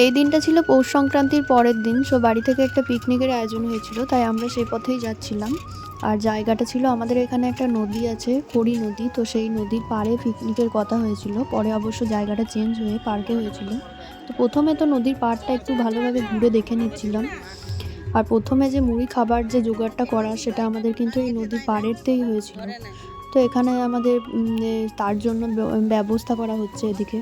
এই দিনটা ছিল পৌষ সংক্রান্তির পরের দিন। সো বাড়ি থেকে একটা পিকনিকের আয়োজন হয়েছিল, তাই আমরা সেই পথেই যাচ্ছিলাম। আর জায়গাটা ছিল, আমাদের এখানে একটা নদী আছে, খড়ি নদী, তো সেই নদীর পাড়ে পিকনিকের কথা হয়েছিল। পরে অবশ্য জায়গাটা চেঞ্জ হয়ে পার্কে হয়েছিল। তো প্রথমে তো নদীর পাড়টা একটু ভালোভাবে ঘুরে দেখে নিচ্ছিলাম। আর প্রথমে যে মুড়ি খাবার যে জোগাড়টা করা, সেটা আমাদের কিন্তু এই নদীর পাড়েরতেই হয়েছিল। তো এখানে আমাদের তার জন্য ব্যবস্থা করা হচ্ছে এদিকে।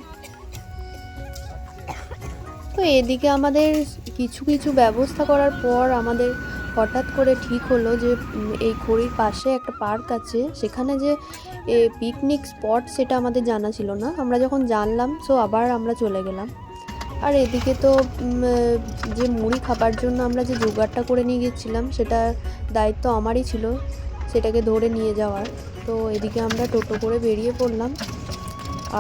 তো এদিকে আমাদের কিছু কিছু ব্যবস্থা করার পর আমাদের হঠাৎ করে ঠিক হলো যে এই খড়ির পাশে একটা পার্ক আছে, সেখানে যে পিকনিক স্পট সেটা আমাদের জানা ছিল না। আমরা যখন জানলাম, সো আবার আমরা চলে গেলাম। আর এদিকে তো যে মুড়ি খাবার জন্য আমরা যে জোগাড়টা করে নিয়ে গেছিলাম, সেটার দায়িত্ব আমারই ছিল, সেটাকে ধরে নিয়ে যাওয়ার। তো এদিকে আমরা টোটো করে বেরিয়ে পড়লাম।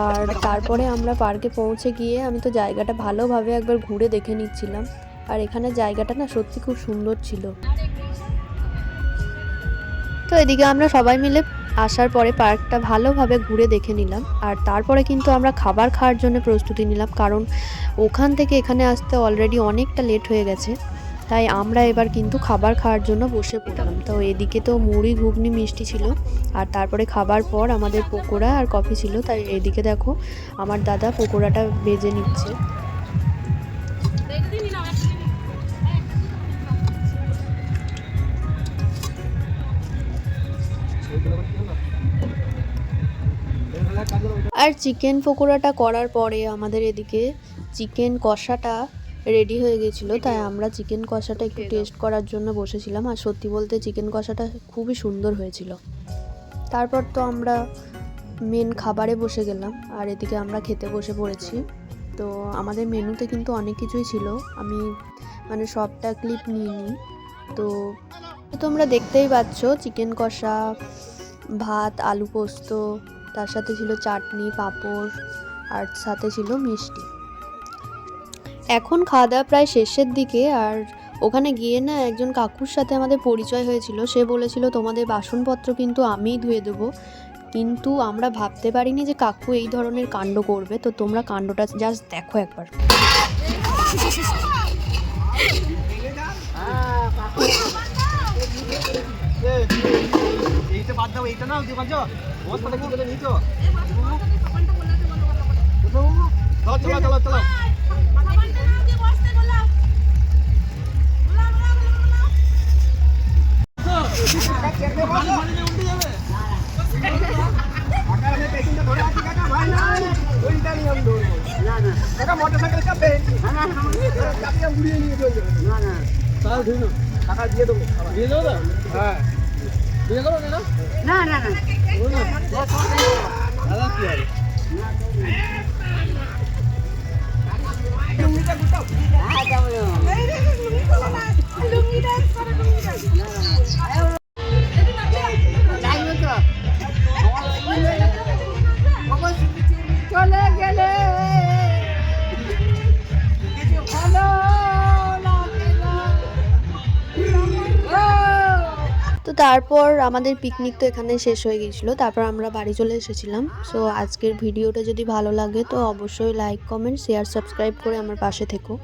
আর তারপরে আমরা পার্কে পৌঁছে গিয়ে আমি তো জায়গাটা ভালোভাবে একবার ঘুরে দেখে নিচ্ছিলাম। আর এখানে জায়গাটা না সত্যি খুব সুন্দর ছিল। তো এদিকে আমরা সবাই মিলে আসার পরে পার্কটা ভালোভাবে ঘুরে দেখে নিলাম। আর তারপরে কিন্তু আমরা খাবার খাওয়ার জন্য প্রস্তুতি নিলাম, কারণ ওখান থেকে এখানে আসতে অলরেডি অনেকটা লেট হয়ে গেছে। তাই আমরা এবার কিন্তু খাবার খাওয়ার জন্য বসে পড়লাম। তো এদিকে তো মুড়ি, ঘুগনি, মিষ্টি ছিল। আর তারপরে খাবার পর আমাদের পকোড়া আর কফি ছিল। তাই এদিকে দেখো আমার দাদা পকোড়াটা ভেজে নিচ্ছে। আর চিকেন পকোড়াটা করার পরে আমাদের এদিকে চিকেন কষাটা রেডি হয়ে গেছিলো। তাই আমরা চিকেন কষাটা একটু টেস্ট করার জন্য বসেছিলাম। আর সত্যি বলতে চিকেন কষাটা খুবই সুন্দর হয়েছিল। তারপর তো আমরা মেন খাবারে বসে গেলাম। আর এদিকে আমরা খেতে বসে পড়েছি। তো আমাদের মেনুতে কিন্তু অনেক কিছুই ছিল, আমি মানে সবটা ক্লিপ নিইনি। তো তোমরা দেখতেই পাচ্ছ চিকেন কষা, ভাত, আলু পোস্ত, তার সাথে ছিল চাটনি, পাঁপড়, আর সাথে ছিল মিষ্টি। এখন খাওয়া দাওয়া প্রায় শেষের দিকে। আর ওখানে গিয়ে না একজন কাকুর সাথে আমাদের পরিচয় হয়েছিল। সে বলেছিল তোমাদের বাসনপত্র কিন্তু আমিই ধুয়ে দেবো। কিন্তু আমরা ভাবতে পারিনি যে কাকু এই ধরনের কাণ্ড করবে। তো তোমরা কাণ্ডটা জাস্ট দেখো একবার। মোটরসাইকেল চাপে উড়িয়ে নিয়ে চলবে টাকা দিয়ে দেবো, দিয়ে দেবো। হ্যাঁ দিয়ে দেবো না না না না দাদা কি হবে চলে গেলে। তো তারপর আমাদের পিকনিক তো এখানে শেষ হয়ে গিয়েছিলো। তারপর আমরা বাড়ি চলে এসেছিলাম। সো আজকের ভিডিওটা যদি ভালো লাগে তো অবশ্যই লাইক, কমেন্ট, শেয়ার, সাবস্ক্রাইব করে আমার পাশে থেকো।